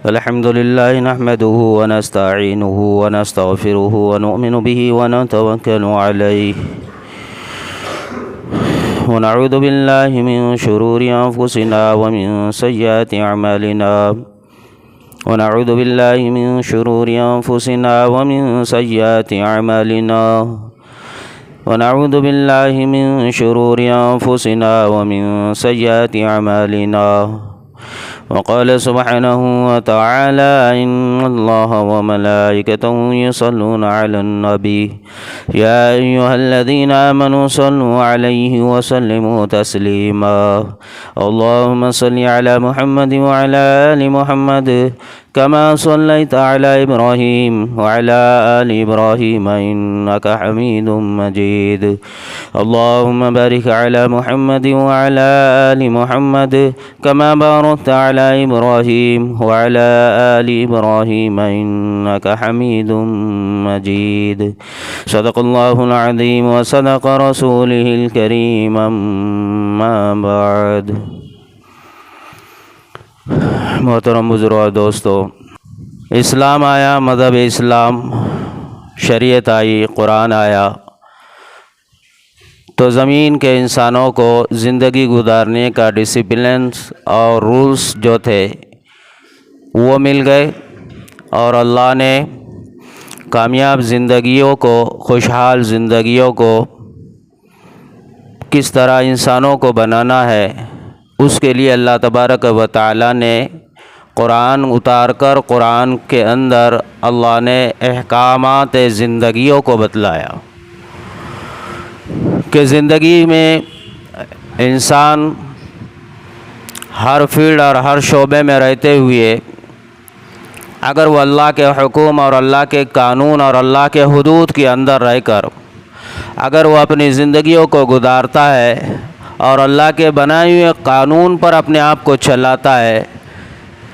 الحمد لله نحمده ونستعينه ونستغفره ونؤمن به ونتوكل عليه ونعوذ بالله من شرور أنفسنا ومن سيئات أعمالنا ونعوذ بالله من شرور أنفسنا ومن سيئات أعمالنا ونعوذ بالله من شرور أنفسنا ومن سيئات أعمالنا وقال سبحانه وتعالى إن الله وملائكته يصلون على النبي يا أيها الذين آمنوا صلوا عليه وسلموا تسليما اللهم صل على محمد وعلى آل محمد كما صليت على إبراهيم وعلى آل إبراهيم إنك حميد مجيد اللهم بارك على محمد وعلى آل محمد كما باركت على إبراهيم وعلى آل إبراهيم إنك حميد مجيد صدق الله العظيم وصدق رسوله الكريم أما بعد محترم بزرگ اور دوستو، اسلام آیا، مذہب اسلام، شریعت آئی، قرآن آیا تو زمین کے انسانوں کو زندگی گزارنے کا ڈسپلنس اور رولز جو تھے وہ مل گئے، اور اللہ نے کامیاب زندگیوں کو، خوشحال زندگیوں کو کس طرح انسانوں کو بنانا ہے، اس کے لیے اللہ تبارک و تعالی نے قرآن اتار کر قرآن کے اندر اللہ نے احکامات زندگیوں کو بتلایا کہ زندگی میں انسان ہر فیلڈ اور ہر شعبے میں رہتے ہوئے اگر وہ اللہ کے حکم اور اللہ کے قانون اور اللہ کے حدود کے اندر رہ کر اگر وہ اپنی زندگیوں کو گزارتا ہے اور اللہ کے بنائے ہوئے قانون پر اپنے آپ کو چلاتا ہے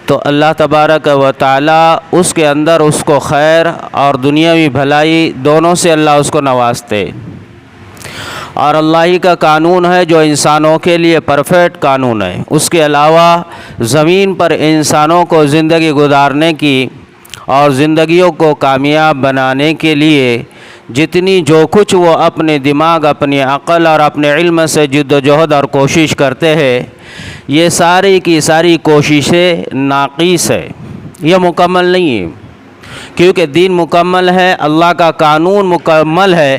تو اللہ تبارک و تعالی اس کے اندر اس کو خیر اور دنیاوی بھلائی دونوں سے اللہ اس کو نوازتے، اور اللہ ہی کا قانون ہے جو انسانوں کے لیے پرفیکٹ قانون ہے۔ اس کے علاوہ زمین پر انسانوں کو زندگی گزارنے کی اور زندگیوں کو کامیاب بنانے کے لیے جتنی جو کچھ وہ اپنے دماغ، اپنی عقل اور اپنے علم سے جد و جہد اور کوشش کرتے ہیں، یہ ساری کی ساری کوششیں ناقص ہے، یہ مکمل نہیں ہے، کیونکہ دین مکمل ہے، اللہ کا قانون مکمل ہے۔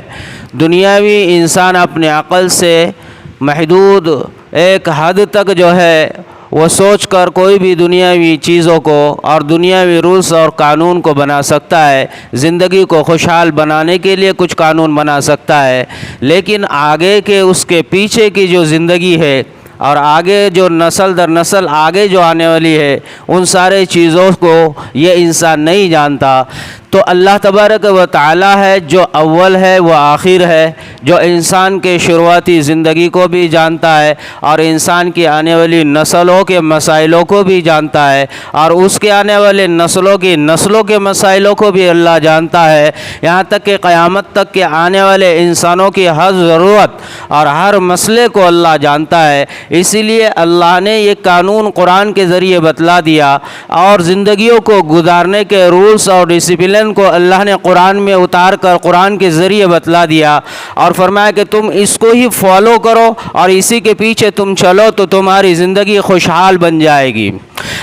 دنیاوی انسان اپنے عقل سے محدود ایک حد تک جو ہے وہ سوچ کر کوئی بھی دنیاوی چیزوں کو اور دنیاوی رولز اور قانون کو بنا سکتا ہے، زندگی کو خوشحال بنانے کے لیے کچھ قانون بنا سکتا ہے، لیکن آگے کے اس کے پیچھے کی جو زندگی ہے اور آگے جو نسل در نسل آگے جو آنے والی ہے، ان سارے چیزوں کو یہ انسان نہیں جانتا۔ تو اللہ تبارک و تعالی ہے جو اول ہے، وہ آخر ہے، جو انسان کے شروعاتی زندگی کو بھی جانتا ہے اور انسان کی آنے والی نسلوں کے مسائلوں کو بھی جانتا ہے، اور اس کے آنے والے نسلوں کے مسائلوں کو بھی اللہ جانتا ہے، یہاں تک کہ قیامت تک کے آنے والے انسانوں کی ہر ضرورت اور ہر مسئلے کو اللہ جانتا ہے۔ اسی لیے اللہ نے یہ قانون قرآن کے ذریعے بتلا دیا، اور زندگیوں کو گزارنے کے رولز اور ڈسپلن کو اللہ نے قرآن میں اتار کر قرآن کے ذریعے بتلا دیا، اور فرمایا کہ تم اس کو ہی فالو کرو اور اسی کے پیچھے تم چلو تو تمہاری زندگی خوشحال بن جائے گی۔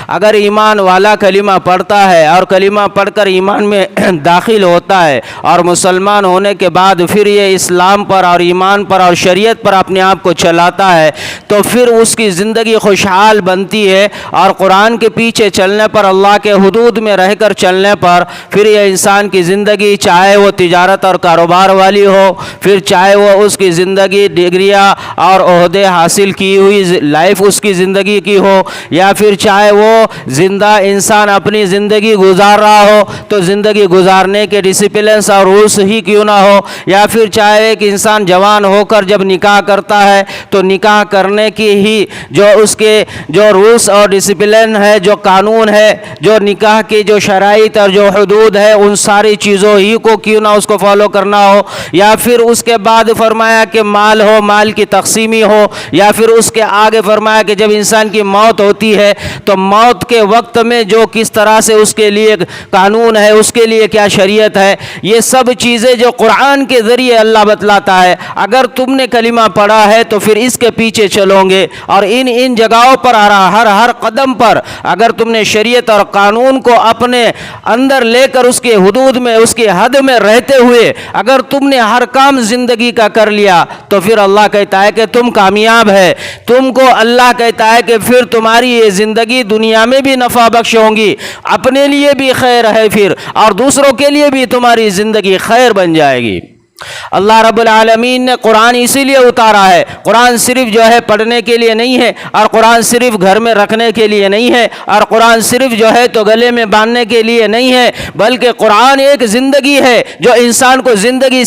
اگر ایمان والا کلمہ پڑھتا ہے اور کلمہ پڑھ کر ایمان میں داخل ہوتا ہے اور مسلمان ہونے کے بعد پھر یہ اسلام پر اور ایمان پر اور شریعت پر اپنے آپ کو چلاتا ہے تو پھر اس کی زندگی خوشحال بنتی ہے، اور قرآن کے پیچھے چلنے پر، اللہ کے حدود میں رہ کر چلنے پر پھر یہ انسان کی زندگی، چاہے وہ تجارت اور کاروبار والی ہو، پھر چاہے وہ اس کی زندگی ڈگریاں اور عہدے حاصل کی ہوئی لائف اس کی زندگی کی ہو، یا پھر چاہے وہ زندہ انسان اپنی زندگی گزار رہا ہو تو زندگی گزارنے کے ڈسپلنس اور رولز ہی کیوں نہ ہو، یا پھر چاہے ایک انسان جوان ہو کر جب نکاح کرتا ہے تو نکاح کرنے کی ہی جو اس کے جو رولز اور ڈسپلن ہے، جو قانون ہے، جو نکاح کی جو شرائط اور جو حدود ہے، ان ساری چیزوں ہی کو کیوں نہ اس کو فالو کرنا ہو، یا پھر اس کے بعد فرمایا کہ مال ہو، مال کی تقسیمی ہو، یا پھر اس کے آگے فرمایا کہ جب انسان کی موت ہوتی ہے تو موت کے وقت میں جو کس طرح سے اس کے لیے قانون ہے، اس کے لیے کیا شریعت ہے، یہ سب چیزیں جو قرآن کے ذریعے اللہ بتلاتا ہے، اگر تم نے کلمہ پڑھا ہے تو پھر اس کے پیچھے چلو گے، اور ان جگہوں پر ہر قدم پر اگر تم نے شریعت اور قانون کو اپنے اندر لے کر اس کے حدود میں، اس کی حد میں رہتے ہوئے اگر تم نے ہر کام زندگی کا کر لیا تو پھر اللہ کہتا ہے کہ تم کامیاب ہے۔ تم کو اللہ کہتا ہے کہ پھر تمہاری یہ زندگی دنیا میں بھی نفع بخش ہوں گی، اپنے لیے بھی خیر ہے پھر، اور دوسروں کے لیے بھی تمہاری زندگی خیر بن جائے گی۔ اللہ رب العالمین نے قرآن اسی لیے اتارا ہے۔ قرآن صرف جو ہے پڑھنے کے لیے نہیں ہے، اور قرآن صرف گھر میں رکھنے کے لیے نہیں ہے، اور قرآن صرف جو ہے تو گلے میں باندھنے کے لیے نہیں ہے، بلکہ قرآن ایک زندگی ہے جو انسان کو زندگی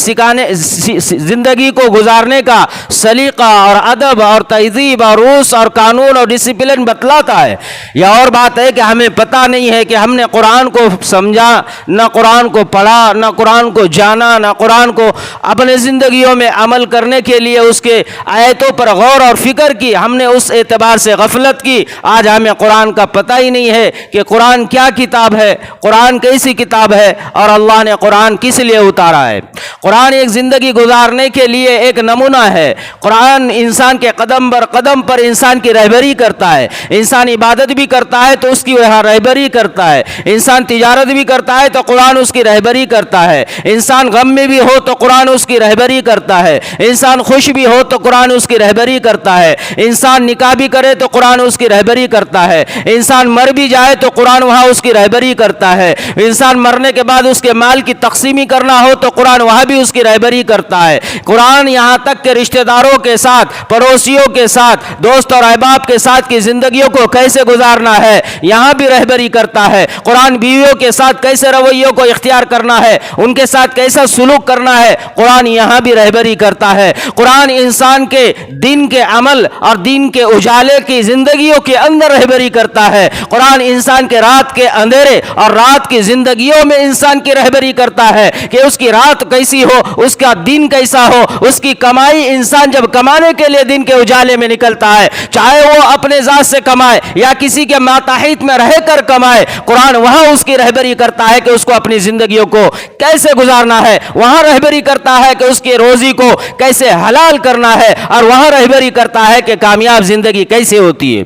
کو گزارنے کا سلیقہ اور ادب اور تہذیب اور روس اور قانون اور ڈسپلن بتلاتا ہے۔ یہ اور بات ہے کہ ہمیں پتہ نہیں ہے کہ ہم نے قرآن کو سمجھا، نہ قرآن کو پڑھا، نہ قرآن کو جانا، نہ قرآن کو اپنے زندگیوں میں عمل کرنے کے لیے اس کے آیتوں پر غور اور فکر کی، ہم نے اس اعتبار سے غفلت کی۔ آج ہمیں قرآن کا پتہ ہی نہیں ہے کہ قرآن کیا کتاب ہے، قرآن کیسی کتاب ہے، اور اللہ نے قرآن کس لیے اتارا ہے۔ قرآن ایک زندگی گزارنے کے لیے ایک نمونہ ہے۔ قرآن انسان کے قدم بر قدم پر انسان کی رہبری کرتا ہے۔ انسان عبادت بھی کرتا ہے تو اس کی رہبری کرتا ہے، انسان تجارت بھی کرتا ہے تو قرآن اس کی رہبری کرتا ہے، انسان غم میں بھی ہو تو قرآن اس کی رہبری کرتا ہے، انسان خوش بھی ہو تو قرآن اس کی رہبری کرتا ہے، انسان نکاح بھی کرے تو قرآن اس کی رہبری کرتا ہے، انسان مر بھی جائے تو قرآن وہاں اس کی رہبری کرتا ہے، انسان مرنے کے بعد اس کے مال کی تقسیمی کرنا ہو تو قرآن وہاں بھی اس کی رہبری کرتا ہے۔ قرآن یہاں تک کہ رشتہ داروں کے ساتھ، پڑوسیوں کے ساتھ، دوست اور احباب کے ساتھ کی زندگیوں کو کیسے گزارنا ہے یہاں بھی رہبری کرتا ہے۔ قرآن بیویوں کے ساتھ کیسے رویوں کو اختیار کرنا ہے، ان کے ساتھ کیسا سلوک کرنا ہے، قرآن یہاں بھی رہبری کرتا ہے۔ قرآن انسان کے دین کے عمل اور دین کے اجالے کی زندگیوں کے اندر رہبری کرتا ہے۔ قرآن انسان کے رات کے اندھیرے اور رات کی زندگیوں میں انسان کی رہبری کرتا ہے کہ اس کی رات کیسی ہو، اس کا دن کیسا ہو، اس کی کمائی، انسان جب کمانے کے لیے دن کے اجالے میں نکلتا ہے، چاہے وہ اپنے ذات سے کمائے یا کسی کے ماتحت میں رہ کر کمائے، قرآن وہاں اس کی رہبری کرتا ہے کہ اس کو اپنی زندگیوں کو کیسے گزارنا ہے، وہاں رہبری کرتا ہے کہ اس کی روزی کو کیسے حلال کرنا ہے، اور وہاں رہبری کرتا ہے کہ کامیاب زندگی کیسے ہوتی ہے۔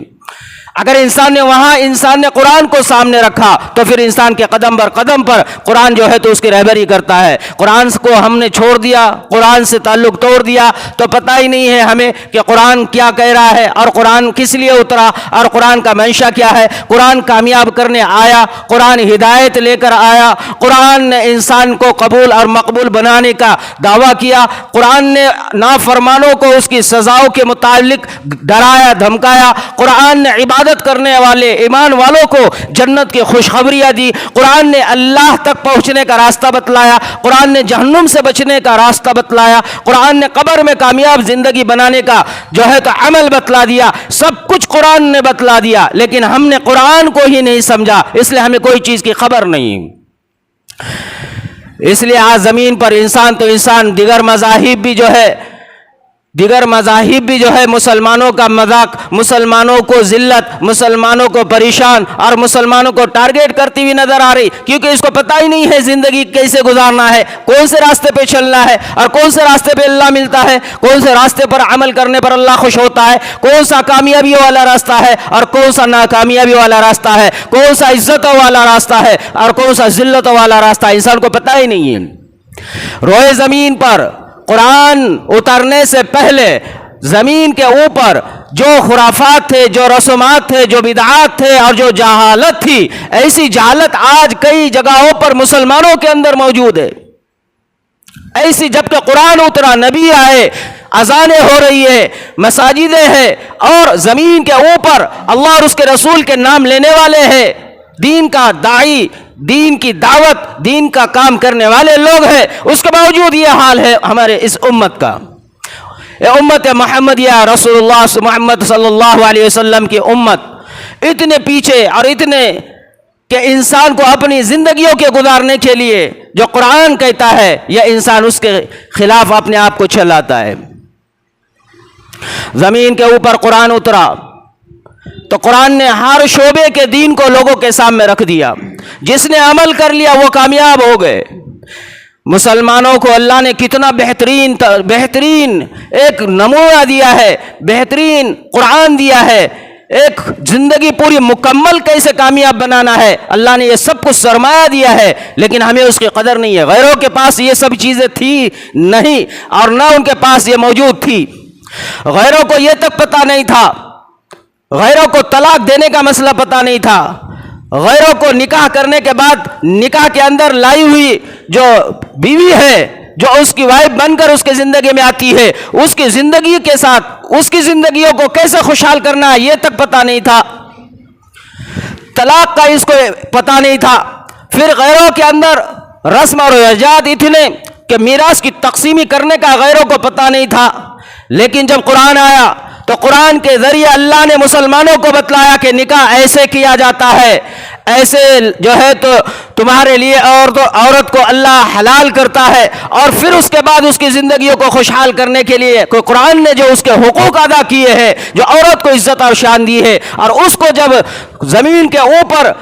اگر انسان نے قرآن کو سامنے رکھا تو پھر انسان کے قدم بر قدم پر قرآن جو ہے تو اس کی رہبری کرتا ہے۔ قرآن کو ہم نے چھوڑ دیا، قرآن سے تعلق توڑ دیا تو پتہ ہی نہیں ہے ہمیں کہ قرآن کیا کہہ رہا ہے، اور قرآن کس لیے اترا، اور قرآن کا منشا کیا ہے۔ قرآن کامیاب کرنے آیا، قرآن ہدایت لے کر آیا، قرآن نے انسان کو قبول اور مقبول بنانے کا دعویٰ کیا، قرآن نے نافرمانوں کو اس کی سزاؤں کے متعلق ڈرایا دھمکایا، قرآن نے عبادت کرنے والے ایمان والوں کو جنت کی خوشخبریاں دی، قرآن نے اللہ تک پہنچنے کا راستہ بتلایا، قرآن نے جہنم سے بچنے کا راستہ بتلایا، قرآن نے قبر میں کامیاب زندگی بنانے کا جو ہے تو عمل بتلا دیا، سب کچھ قرآن نے بتلا دیا، لیکن ہم نے قرآن کو ہی نہیں سمجھا، اس لیے ہمیں کوئی چیز کی خبر نہیں۔ اس لیے آج زمین پر انسان دیگر مذاہب بھی جو ہے مسلمانوں کا مذاق، مسلمانوں کو ذلت، مسلمانوں کو پریشان اور مسلمانوں کو ٹارگیٹ کرتی ہوئی نظر آ رہی، کیونکہ اس کو پتہ ہی نہیں ہے زندگی کیسے گزارنا ہے، کون سے راستے پہ چلنا ہے، اور کون سے راستے پہ اللہ ملتا ہے، کون سے راستے پر عمل کرنے پر اللہ خوش ہوتا ہے، کون سا کامیابی والا راستہ ہے اور کون سا ناکامیابی والا راستہ ہے، کون سا عزت والا راستہ ہے اور کون سا ذلت والا راستہ ہے، انسان کو پتہ ہی نہیں ہے۔ روئے زمین پر قرآن اترنے سے پہلے زمین کے اوپر جو خرافات تھے، جو رسومات تھے، جو بدعات تھے اور جو جہالت تھی، ایسی جہالت آج کئی جگہوں پر مسلمانوں کے اندر موجود ہے۔ ایسی جب کہ قرآن اترا، نبی آئے، اذانیں ہو رہی ہے، مساجدیں ہیں، اور زمین کے اوپر اللہ اور اس کے رسول کے نام لینے والے ہیں، دین کا داعی، دین کی دعوت، دین کا کام کرنے والے لوگ ہیں، اس کے باوجود یہ حال ہے ہمارے اس امت کا۔ یہ امت محمدیہ، رسول اللہ محمد صلی اللہ علیہ وسلم کی امت اتنے پیچھے اور اتنے کہ انسان کو اپنی زندگیوں کے گزارنے کے لیے جو قرآن کہتا ہے یہ انسان اس کے خلاف اپنے آپ کو چلاتا ہے۔ زمین کے اوپر قرآن اترا، تو قرآن نے ہر شعبے کے دین کو لوگوں کے سامنے رکھ دیا. جس نے عمل کر لیا وہ کامیاب ہو گئے. مسلمانوں کو اللہ نے کتنا بہترین ایک نمونہ دیا ہے، بہترین قرآن دیا ہے. ایک زندگی پوری مکمل کیسے کامیاب بنانا ہے، اللہ نے یہ سب کچھ سرمایہ دیا ہے، لیکن ہمیں اس کی قدر نہیں ہے. غیروں کے پاس یہ سب چیزیں تھی نہیں، اور نہ ان کے پاس یہ موجود تھی. غیروں کو یہ تک پتہ نہیں تھا، غیروں کو طلاق دینے کا مسئلہ پتہ نہیں تھا. غیروں کو نکاح کرنے کے بعد نکاح کے اندر لائی ہوئی جو بیوی ہے، جو اس کی وائف بن کر اس کی زندگی میں آتی ہے، اس کی زندگی کے ساتھ اس کی زندگیوں کو کیسے خوشحال کرنا ہے یہ تک پتہ نہیں تھا. طلاق کا اس کو پتہ نہیں تھا. پھر غیروں کے اندر رسم اور رواجات اتنے کہ میراث کی تقسیمی کرنے کا غیروں کو پتہ نہیں تھا. لیکن جب قرآن آیا تو قرآن کے ذریعے اللہ نے مسلمانوں کو بتلایا کہ نکاح ایسے کیا جاتا ہے، ایسے جو ہے تو تمہارے لیے عورت کو اللہ حلال کرتا ہے. اور پھر اس کے بعد اس کی زندگیوں کو خوشحال کرنے کے لیے قرآن نے جو اس کے حقوق ادا کیے ہیں، جو عورت کو عزت اور شان دی ہے، اور اس کو جب زمین کے اوپر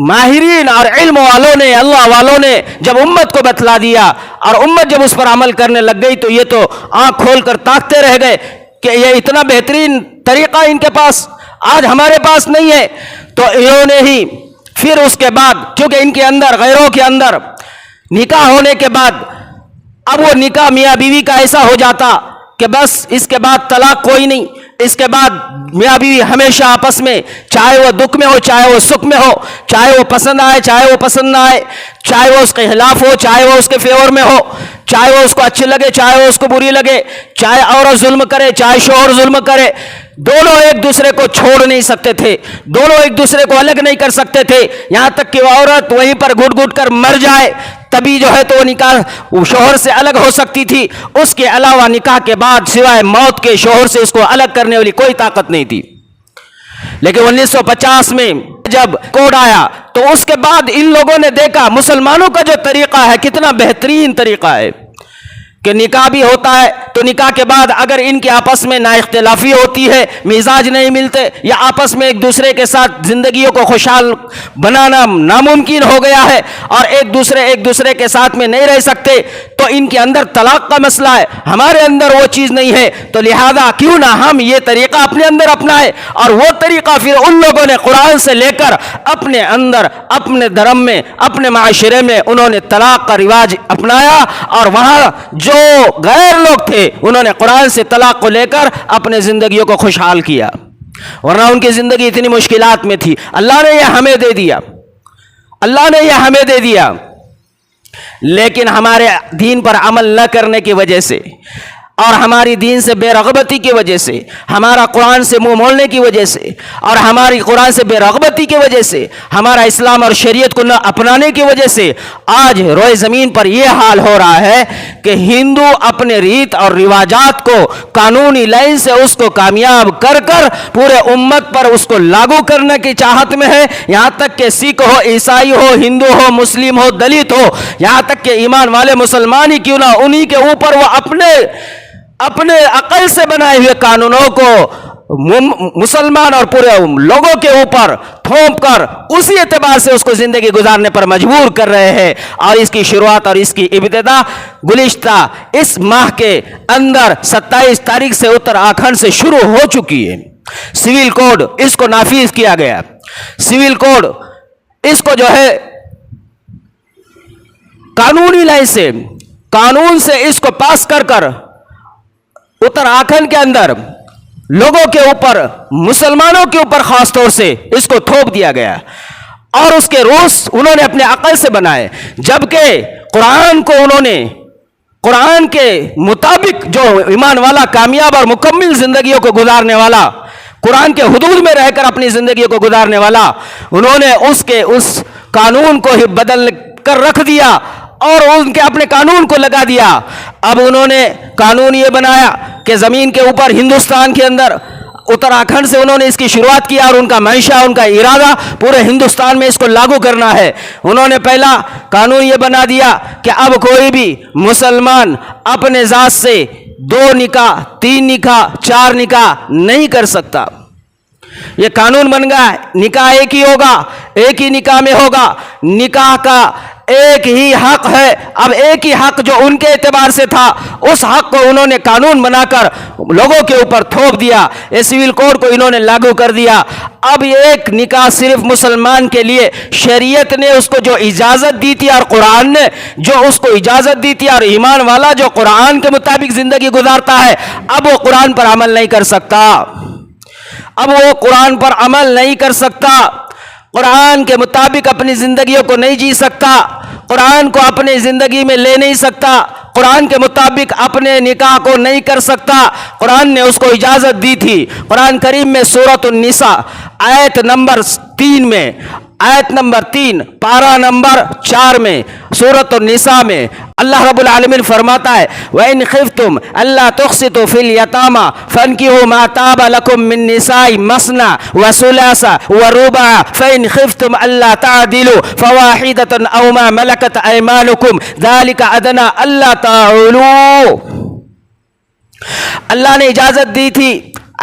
ماہرین اور علم والوں نے، اللہ والوں نے جب امت کو بتلا دیا اور امت جب اس پر عمل کرنے لگ گئی تو یہ تو آنکھ کھول کر تاکتے رہ گئے کہ یہ اتنا بہترین طریقہ ان کے پاس آج ہمارے پاس نہیں ہے. تو انہوں نے ہی پھر اس کے بعد، کیونکہ ان کے اندر غیروں کے اندر نکاح ہونے کے بعد اب وہ نکاح میاں بیوی کا ایسا ہو جاتا کہ بس اس کے بعد طلاق کوئی نہیں. اس کے بعد میاں بیوی ہمیشہ آپس میں، چاہے وہ دکھ میں ہو چاہے وہ سکھ میں ہو، چاہے وہ پسند آئے چاہے وہ پسند نہ آئے، چاہے وہ اس کے خلاف ہو چاہے وہ اس کے فیور میں ہو، چاہے وہ اس کو اچھی لگے چاہے وہ اس کو بری لگے، چاہے عورت ظلم کرے چاہے شوہر ظلم کرے، دونوں ایک دوسرے کو چھوڑ نہیں سکتے تھے، دونوں ایک دوسرے کو الگ نہیں کر سکتے تھے. یہاں تک کہ وہ عورت وہیں پر گھٹ گھٹ کر مر جائے تبھی جو ہے تو وہ نکاح شوہر سے الگ ہو سکتی تھی. اس کے علاوہ نکاح کے بعد سوائے موت کے شوہر سے اس کو الگ کرنے والی کوئی طاقت نہیں تھی. لیکن 1950 میں جب کوڈ آیا تو اس کے بعد ان لوگوں نے دیکھا مسلمانوں کا جو طریقہ ہے کتنا بہترین طریقہ ہے کہ نکاح بھی ہوتا ہے تو نکاح کے بعد اگر ان کے آپس میں نا اختلافی ہوتی ہے، مزاج نہیں ملتے، یا آپس میں ایک دوسرے کے ساتھ زندگیوں کو خوشحال بنانا ناممکن ہو گیا ہے اور ایک دوسرے کے ساتھ میں نہیں رہ سکتے، تو ان کے اندر طلاق کا مسئلہ ہے. ہمارے اندر وہ چیز نہیں ہے تو لہذا کیوں نہ ہم یہ طریقہ اپنے اندر اپنائیں. اور وہ طریقہ پھر ان لوگوں نے قرآن سے لے کر اپنے اندر، اپنے دھرم میں، اپنے معاشرے میں انہوں نے طلاق کا رواج اپنایا. اور وہاں جو غیر لوگ تھے انہوں نے قرآن سے طلاق کو لے کر اپنے زندگیوں کو خوشحال کیا، ورنہ ان کی زندگی اتنی مشکلات میں تھی. اللہ نے یہ ہمیں دے دیا، اللہ نے یہ ہمیں دے دیا، لیکن ہمارے دین پر عمل نہ کرنے کی وجہ سے اور ہماری دین سے بے رغبتی کی وجہ سے، ہمارا قرآن سے منہ موڑنے کی وجہ سے اور ہماری قرآن سے بے رغبتی کی وجہ سے، ہمارا اسلام اور شریعت کو نہ اپنانے کی وجہ سے آج روئے زمین پر یہ حال ہو رہا ہے کہ ہندو اپنے ریت اور رواجات کو قانونی لائن سے اس کو کامیاب کر کر پورے امت پر اس کو لاگو کرنے کی چاہت میں ہے. یہاں تک کہ سکھ ہو، عیسائی ہو، ہندو ہو، مسلم ہو، دلت ہو، یہاں تک کہ ایمان والے مسلمان ہی کیوں نہ، انہی کے اوپر وہ اپنے عقل سے بنائے ہوئے قانونوں کو مسلمان اور پورے لوگوں کے اوپر تھوپ کر اسی اعتبار سے اس کو زندگی گزارنے پر مجبور کر رہے ہیں. اور اس کی شروعات اور اس کی ابتدا گزشتہ اس ماہ کے اندر 27 تاریخ سے اتراکھنڈ سے شروع ہو چکی ہے. سول کوڈ اس کو نافذ کیا گیا. سول کوڈ اس کو جو ہے قانونی لائن سے، قانون سے اس کو پاس کر اتراکھنڈ کے اندر لوگوں کے اوپر، مسلمانوں کے اوپر خاص طور سے اس کو تھوپ دیا گیا اور اس کے رولز انہوں نے اپنے عقل سے بنائے. جبکہ قرآن کو انہوں نے قرآن کے مطابق جو ایمان والا کامیاب اور مکمل زندگیوں کو گزارنے والا، قرآن کے حدود میں رہ کر اپنی زندگیوں کو گزارنے والا، انہوں نے اس قانون کو ہی بدل کر رکھ دیا اور ان کے اپنے قانون کو لگا دیا. اب انہوں نے قانون یہ بنایا کہ زمین کے اوپر ہندوستان کے اندر اتراکھنڈ سے انہوں نے اس کی شروعات کیا اور ان کا منشا، ان کا ارادہ پورے ہندوستان میں اس کو لاگو کرنا ہے. انہوں نے پہلا قانون یہ بنا دیا کہ اب کوئی بھی مسلمان اپنے ذات سے 2 نکاح، 3 نکاح، 4 نکاح نہیں کر سکتا. یہ قانون بن گیا ہے، نکاح ایک ہی ہوگا، ایک ہی نکاح میں ہوگا، نکاح کا ایک ہی حق ہے۔ اب ایک ہی حق جو ان کے اعتبار سے تھا، اس حق کو انہوں نے قانون بنا کر لوگوں کے اوپر تھوپ دیا، یہ سول کوڈ کو انہوں نے لاگو کر دیا۔ اب ایک نکاح صرف مسلمان کے لیے، شریعت نے اس کو جو اجازت دی تھی اور قرآن نے جو اس کو اجازت دی تھی، اور ایمان والا جو قرآن کے مطابق زندگی گزارتا ہے، اب وہ قرآن پر عمل نہیں کر سکتا، اب وہ قرآن پر عمل نہیں کر سکتا، قرآن کے مطابق اپنی زندگیوں کو نہیں جی سکتا، قرآن کو اپنی زندگی میں لے نہیں سکتا، قرآن کے مطابق اپنے نکاح کو نہیں کر سکتا۔ قرآن نے اس کو اجازت دی تھی۔ قرآن کریم میں سورۃ النساء آیت نمبر 3 میں، آیت نمبر 3 پارہ نمبر 4 میں، سورۃ النساء میں اللہ رب العالمین فرماتا ہے وَإِنْ خِفْتُمْ أَلَّا تُقْسِطُوا فِي الْيَتَامَى فَانكِحُوا مَا طَابَ لَكُم مِّن نِّسَاءِ مَثْنَىٰ وَثُلَاثَ وَرُبَاعَ فَإِنْ خِفْتُمْ أَلَّا تَعْدِلُوا فَوَاحِدَةً أَوْ مَا مَلَكَتْ أَيْمَانُكُمْ ذَلِكَ أَدْنَىٰ أَلَّا تَعُولُوا۔ اللہ نے اجازت دی تھی،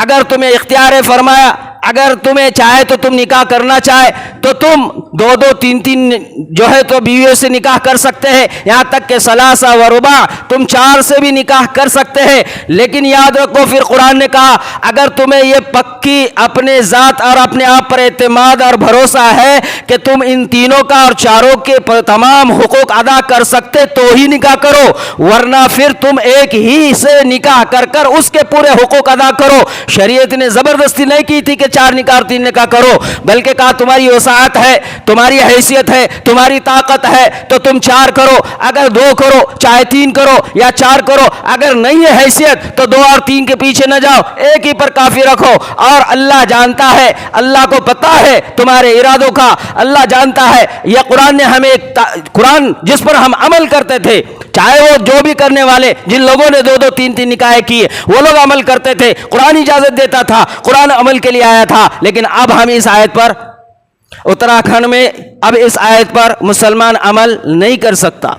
اگر تمہیں اختیار ہے، فرمایا اگر تمہیں چاہے تو تم نکاح کرنا چاہے تو تم 2 3 جو ہے تو بیویوں سے نکاح کر سکتے ہیں، یہاں تک کہ ثلاثہ و رباع تم 4 سے بھی نکاح کر سکتے ہیں۔ لیکن یاد رکھو پھر قرآن نے کہا اگر تمہیں یہ پکی اپنے ذات اور اپنے آپ پر اعتماد اور بھروسہ ہے کہ تم ان تینوں کا اور چاروں کے تمام حقوق ادا کر سکتے تو ہی نکاح کرو، ورنہ پھر تم ایک ہی سے نکاح کر کر اس کے پورے حقوق ادا کرو۔ شریعت نے زبردستی نہیں کی تھی کہ 4 نکاح اور 3 نکاح کرو، بلکہ کہا تمہاری وسعت ہے، تمہاری حیثیت ہے، تمہاری طاقت ہے تو تم 4 کرو، اگر 2 کرو چاہے 3 کرو یا 4 کرو، اگر نہیں ہے حیثیت تو 2 اور 3 کے پیچھے نہ جاؤ، ایک ہی پر کافی رکھو۔ اور اللہ جانتا ہے، اللہ کو پتا ہے تمہارے ارادوں کا، اللہ جانتا ہے۔ یہ قرآن نے ہمیں قرآن جس پر ہم عمل کرتے تھے، چاہے وہ جو بھی کرنے والے جن لوگوں نے 2 2 3 3 نکاح کیے وہ لوگ عمل کرتے تھے، قرآن اجازت دیتا تھا، قرآن عمل کے لیے آیا تھا، لیکن اب ہم اس آیت پر اتراکھنڈ میں اب اس آیت پر مسلمان عمل نہیں کر سکتا۔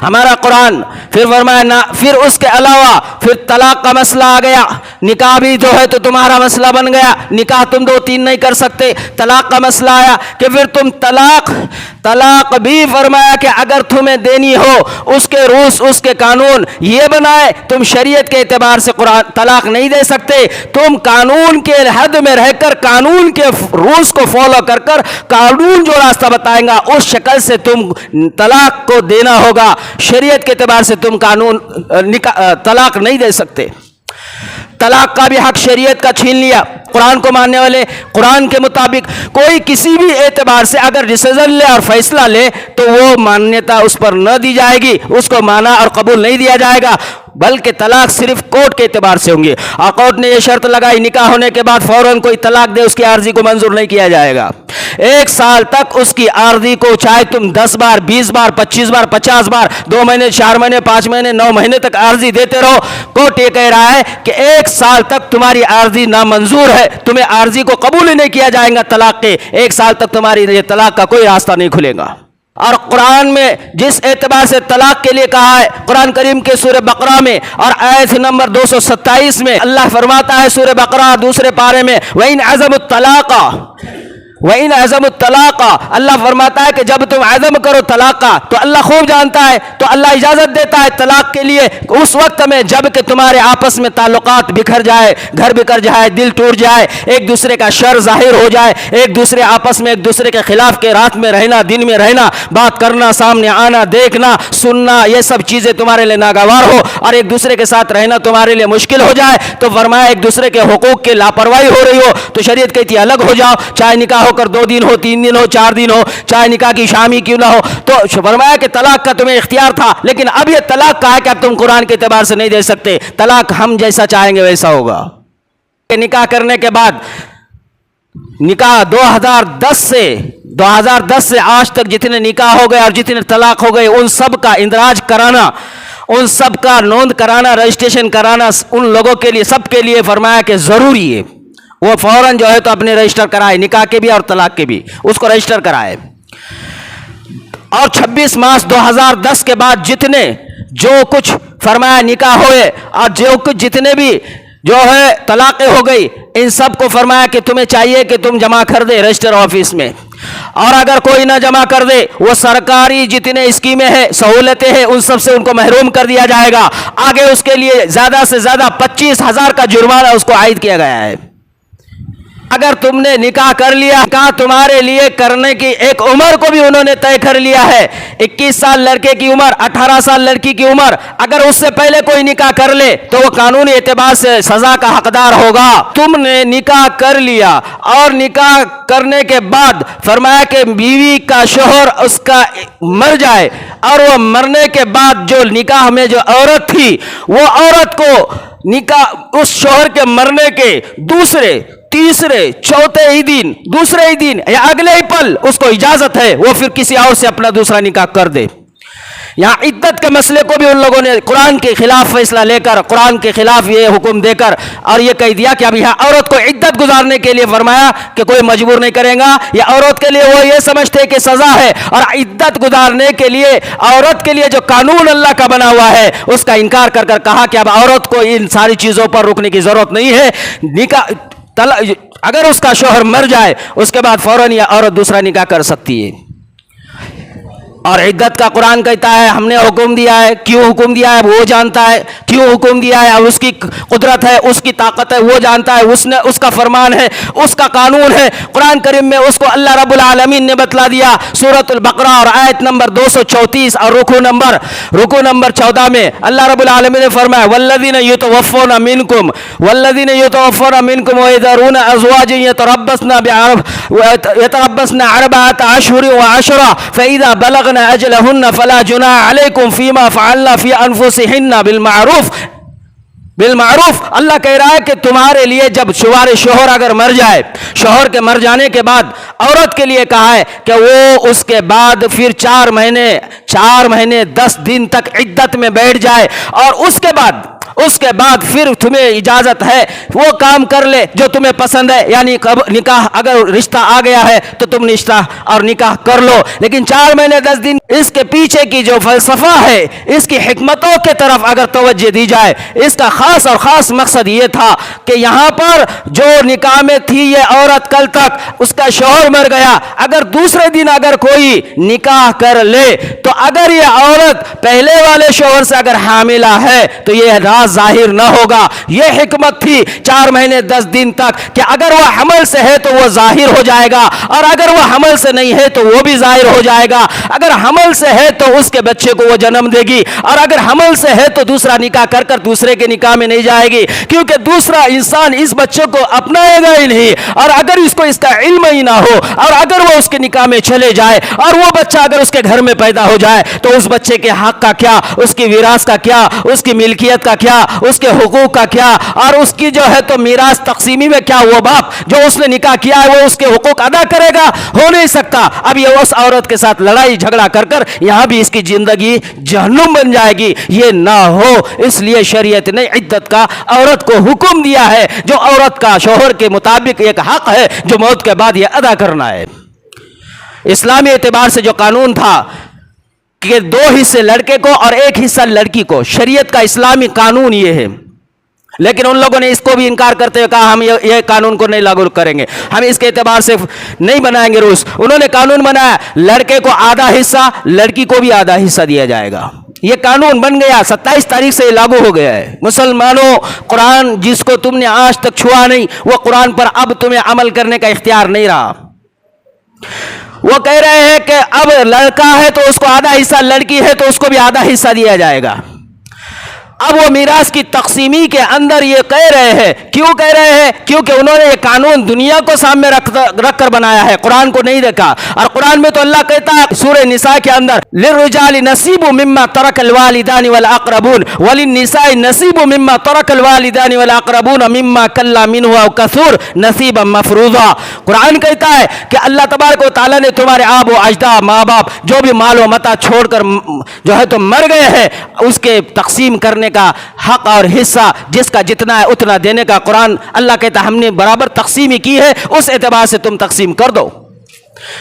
ہمارا قرآن پھر فرمایا نہ، پھر اس کے علاوہ پھر طلاق کا مسئلہ آ گیا، نکاح بھی جو ہے تو تمہارا مسئلہ بن گیا، نکاح تم 2 3 نہیں کر سکتے، طلاق کا مسئلہ آیا کہ پھر تم طلاق بھی فرمایا کہ اگر تمہیں دینی ہو اس کے رولز اس کے قانون یہ بنائے، تم شریعت کے اعتبار سے قرآن طلاق نہیں دے سکتے، تم قانون کے حد میں رہ کر قانون کے رولز کو فالو کر کر قانون جو راستہ بتائیں گا اس شکل سے تم طلاق کو دینا ہوگا، شریعت کے اعتبار سے تم طلاق نہیں دے سکتے۔ طلاق کا بھی حق شریعت کا چھین لیا۔ قرآن کو ماننے والے قرآن کے مطابق کوئی کسی بھی اعتبار سے اگر ڈیسیژن لے اور فیصلہ لے تو وہ مانیتا اس پر نہ دی جائے گی، اس کو مانا اور قبول نہیں دیا جائے گا، بلکہ طلاق صرف کورٹ کے اعتبار سے ہوں گے۔ اور کورٹ نے یہ شرط لگائی نکاح ہونے کے بعد فوراً کوئی طلاق دے اس کی عارضی کو منظور نہیں کیا جائے گا، 1 سال تک اس کی عارضی کو چاہے تم 10 بار 20 بار 25 بار 50 بار 2 مہینے 4 مہینے 5 مہینے 9 مہینے تک عارضی دیتے رہو، کورٹ یہ کہہ رہا ہے کہ 1 سال تک تمہاری عارضی نامنظور ہے، تمہیں عارضی کو قبول ہی نہیں کیا جائے گا، طلاق کے 1 سال تک تمہاری یہ طلاق کا کوئی راستہ نہیں کھلے گا۔ اور قرآن میں جس اعتبار سے طلاق کے لیے کہا ہے قرآن کریم کے سورہ بقرہ میں اور آیت نمبر 227 میں اللہ فرماتا ہے سورہ بقرہ دوسرے پارے میں وَإِنْ عَزَمُوا الطَّلَاقَ وَإِنْ عَزَمُوا الطَّلَاقَ، اللہ فرماتا ہے کہ جب تم عزم کرو طلاق کا تو اللہ خوب جانتا ہے، تو اللہ اجازت دیتا ہے طلاق کے لیے اس وقت میں جب کہ تمہارے آپس میں تعلقات بکھر جائے، گھر بکھر جائے، دل ٹوٹ جائے، ایک دوسرے کا شر ظاہر ہو جائے، ایک دوسرے آپس میں ایک دوسرے کے خلاف کے رات میں رہنا دن میں رہنا، بات کرنا سامنے آنا دیکھنا سننا یہ سب چیزیں تمہارے لیے ناگوار ہو اور ایک دوسرے کے ساتھ رہنا تمہارے لیے مشکل ہو جائے، تو فرمایا ایک دوسرے کے حقوق کی لاپرواہی ہو رہی ہو تو شریعت کہتی ہے الگ ہو جاؤ، چاہے نکاح کر 2 دن ہو 3 دن ہو 4 دن ہو، چاہے نکاح کی شامی کیوں نہ ہو، تو فرمایا کہ طلاق کا تمہیں اختیار تھا، لیکن اب یہ طلاق کا ہے کہ اب تم قرآن کے اعتبار سے نہیں دے سکتے، طلاق ہم جیسا چاہیں گے ویسا ہوگا۔ نکاح کرنے کے بعد نکاح 2010 سے آج تک جتنے نکاح ہو گئے اور جتنے طلاق ہو گئے ان سب کا اندراج کرانا، ان سب کا نوند کرانا، رجسٹریشن کرانا ان لوگوں کے لیے سب کے لیے فرمایا کہ ضروری ہے، وہ فوراً جو ہے تو اپنے رجسٹر کرائے، نکاح کے بھی اور طلاق کے بھی اس کو رجسٹر کرائے۔ اور 26 مارچ 2010 کے بعد جتنے جو کچھ فرمایا نکاح ہوئے اور جو کچھ جتنے بھی جو ہے طلاقیں ہو گئی، ان سب کو فرمایا کہ تمہیں چاہیے کہ تم جمع کر دے رجسٹر آفس میں، اور اگر کوئی نہ جمع کر دے وہ سرکاری جتنے اسکیمیں ہیں سہولتیں ہیں ان سب سے ان کو محروم کر دیا جائے گا۔ آگے اس کے لیے زیادہ سے زیادہ 25,000 کا جرمانہ اس کو عائد کیا گیا ہے۔ اگر تم نے نکاح کر لیا، نکاح تمہارے لیے کرنے کی ایک عمر کو بھی انہوں نے طے کر لیا ہے، 21 سال لڑکے کی عمر، 18 سال لڑکی کی عمر، اگر اس سے پہلے کوئی نکاح کر لے تو وہ قانونی اعتبار سے سزا کا حقدار ہوگا۔ تم نے نکاح کر لیا اور نکاح کرنے کے بعد فرمایا کہ بیوی کا شوہر اس کا مر جائے، اور وہ مرنے کے بعد جو نکاح میں جو عورت تھی وہ عورت کو نکاح اس شوہر کے مرنے کے دوسرے، تیسرے، چوتھے ہی دن، دوسرے ہی دن یا اگلے ہی پل اس کو اجازت ہے وہ پھر کسی اور سے اپنا دوسرا نکاح کر دے۔ یہاں عدت کے مسئلے کو بھی ان لوگوں نے قرآن کے خلاف فیصلہ لے کر، قرآن کے خلاف یہ حکم دے کر اور یہ کہہ دیا کہ اب یہاں عورت کو عدت گزارنے کے لیے فرمایا کہ کوئی مجبور نہیں کرے گا، یا عورت کے لیے وہ یہ سمجھتے کہ سزا ہے، اور عدت گزارنے کے لیے عورت کے لیے جو قانون اللہ کا بنا ہوا ہے اس کا انکار کر کر کہا کہ اب عورت کو ان ساری چیزوں پر رکنے کی ضرورت نہیں ہے۔ نکاح اگر اس کا شوہر مر جائے اس کے بعد فوراً یہ عورت دوسرا نکاح کر سکتی ہے۔ اور عدت کا قرآن کہتا ہے ہم نے حکم دیا ہے، کیوں حکم دیا ہے وہ جانتا ہے، کیوں حکم دیا ہے، اور اس کی قدرت ہے، اس کی طاقت ہے، وہ جانتا ہے، اس کا فرمان ہے، اس کا قانون ہے۔ قرآن کریم میں اس کو اللہ رب العالمین نے بتلا دیا، سورۃ البقرہ اور آیت نمبر 234 اور رکوع نمبر 14 میں اللہ رب العالمین نے فرمایا والذین یتوفون منکم ویذرون ازواجا یتربصن 4 اشہر وعشرا فاذا بلغ اجلہن فلا جناح علیکم فیما فعلن فی انفسہن بالمعروف۔ اللہ کہہ رہا ہے کہ تمہارے لیے جب شوہر اگر مر جائے، شوہر کے مر جانے کے بعد عورت کے لیے کہا ہے کہ وہ اس کے بعد پھر 4 مہینے 10 دن تک عدت میں بیٹھ جائے، اور اس کے بعد پھر تمہیں اجازت ہے وہ کام کر لے جو تمہیں پسند ہے، یعنی نکاح اگر رشتہ آ گیا ہے تو تم رشتہ اور نکاح کر لو، لیکن 4 مہینے 10 دن اس کے پیچھے کی جو فلسفہ ہے، اس کی حکمتوں کے طرف اگر توجہ دی جائے، اس کا خاص مقصد یہ تھا کہ یہاں پر جو نکاح میں تھی یہ عورت کل تک، اس کا شوہر مر گیا، اگر دوسرے دن اگر کوئی نکاح کر لے تو اگر یہ عورت پہلے والے شوہر سے اگر حاملہ ہے تو یہ راز ظاہر نہ ہوگا۔ یہ حکمت تھی 4 مہینے 10 دن تک کہ اگر وہ حمل سے ہے تو وہ ظاہر ہو جائے گا، اور اگر وہ حمل سے نہیں ہے تو وہ بھی ظاہر ہو جائے گا۔ اگر حمل سے ہے تو اس کے بچے کو وہ جنم دے گی، اور اگر حمل سے ہے تو دوسرا نکاح کر کر دوسرے کے نکاح میں نہیں جائے گی، کیونکہ دوسرا انسان اس بچے کو اپنائے گا ہی نہیں، اور اگر اس کو اس کا علم ہی نہ ہو، اور اگر وہ اس کے نکاح میں چلے جائے اور وہ بچہ اگر اس کے گھر میں پیدا ہو جائے تو اس بچے کے حق کا کیا، اس کی وراثت کا کیا، اس کی ملکیت کا کیا، اس کے حقوق کا کیا، اور اس کی جو ہے تو میراث تقسیمی میں کیا وہ باپ جو اس نے نکاح کیا ہے وہ اس کے حقوق ادا کرے گا؟ ہو نہیں سکتا۔ اب یہ اس عورت کے ساتھ لڑائی جھگڑا کر کر یہاں بھی اس کی زندگی جہنم بن جائے گی، یہ نہ ہو، اس لیے شریعت نے عدت کا عورت کو حکم دیا ہے، جو عورت کا شوہر کے مطابق ایک حق ہے جو موت کے بعد یہ ادا کرنا ہے۔ اسلامی اعتبار سے جو قانون تھا کہ 2 حصے لڑکے کو اور 1 حصہ لڑکی کو، شریعت کا اسلامی قانون یہ ہے، لیکن ان لوگوں نے اس کو بھی انکار کرتے ہوئے کہا ہم یہ قانون کو نہیں لاگو کریں گے، ہم اس کے اعتبار سے نہیں بنائیں گے رولز۔ انہوں نے قانون بنایا لڑکے کو آدھا حصہ، لڑکی کو بھی آدھا حصہ دیا جائے گا۔ یہ قانون بن گیا، 27 تاریخ سے یہ لاگو ہو گیا ہے۔ مسلمانوں، قرآن جس کو تم نے آج تک چھوا نہیں، وہ قرآن پر اب تمہیں عمل کرنے کا اختیار نہیں رہا۔ وہ کہہ رہے ہیں کہ اب لڑکا ہے تو اس کو آدھا حصہ، لڑکی ہے تو اس کو بھی آدھا حصہ دیا جائے گا۔ اب وہ میراث کی تقسیمی کے اندر یہ کہہ رہے ہیں، کیوں کہہ رہے ہیں؟ کیونکہ انہوں نے یہ قانون دنیا کو سامنے رکھ کر بنایا ہے، قرآن کو نہیں دیکھا۔ اور قرآن میں تو اللہ کہتا ہے سورہ نساء کے اندر للرجال نصیب مما ترک الوالدان والاقربون وللنساء نصیب مما ترک الوالدان والاقربون مما قل منه او كثر نصیبا مفروضا۔ قرآن کہتا ہے کہ اللہ تبارک و تعالیٰ نے تمہارے آب و اجداد، ماں باپ جو بھی مال و متاع چھوڑ کر جو ہے تو مر گئے ہیں، اس کے تقسیم کرنے کا حق اور حصہ جس کا جتنا ہے اتنا دینے کا قرآن اللہ کہتا ہے ہم نے برابر تقسیم ہی کی ہے، اس اعتبار سے تم تقسیم کر دو۔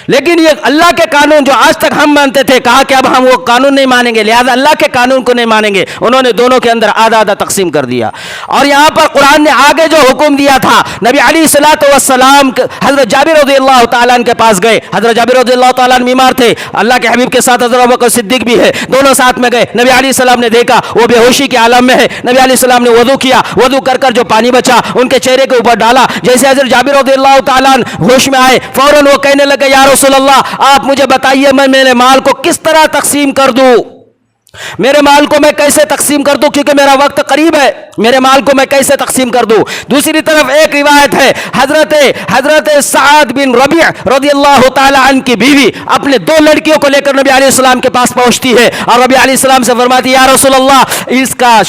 لیکن یہ اللہ کے قانون جو آج تک ہم مانتے تھے، کہا کہ اب ہم وہ قانون نہیں مانیں گے، لہذا اللہ کے قانون کو نہیں مانیں گے، انہوں نے دونوں کے اندر آدھا آدھا تقسیم کر دیا۔ اور یہاں پر قرآن نے آگے جو حکم دیا تھا، نبی علیہ الصلوۃ والسلام حضرت جابر رضی اللہ تعالیٰ عنہ کے پاس گئے، حضرت جابر رضی اللہ تعالیٰ عنہ بیمار تھے، اللہ کے حبیب کے ساتھ حضرت ابوبکر صدیق بھی ہے، دونوں ساتھ میں گئے، نبی علیہ السلام نے دیکھا وہ بے ہوشی کے عالم میں ہے، نبی علیہ السلام نے وضو کیا، وضو کر کر جو پانی بچا ان کے چہرے کے اوپر ڈالا، جیسے حضرت جابر رضی اللہ تعالیٰ عنہ ہوش میں آئے، فوراً وہ کہنے لگے یا رسول اللہ آپ مجھے بتائیے میں میرے مال کو کس طرح تقسیم کر دوں، میرے مال کو میں کیسے تقسیم کر دوں، کیونکہ میرا وقت قریب ہے، میرے مال کو میں کیسے تقسیم کر دوں۔ دوسری طرف ایک روایت ہے حضرت سعد بن ربیع رضی اللہ تعالی عنہ کی بیوی اپنے دو لڑکیوں کو لے کر نبی علیہ السلام کے پاس پہنچتی ہے اور نبی علیہ السلام سے فرماتی ہے یا رسول اللہ اس کا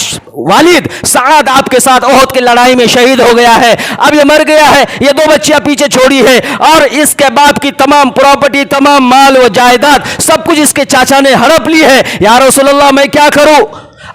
والد سعد آپ کے ساتھ احد کی لڑائی میں شہید ہو گیا ہے، اب یہ مر گیا ہے، یہ دو بچیاں پیچھے چھوڑی ہے اور اس کے باپ کی تمام پراپرٹی، تمام مال و جائیداد سب کچھ اس کے چاچا نے ہڑپ لی ہے، یا رسول اللہ میں کیا کروں؟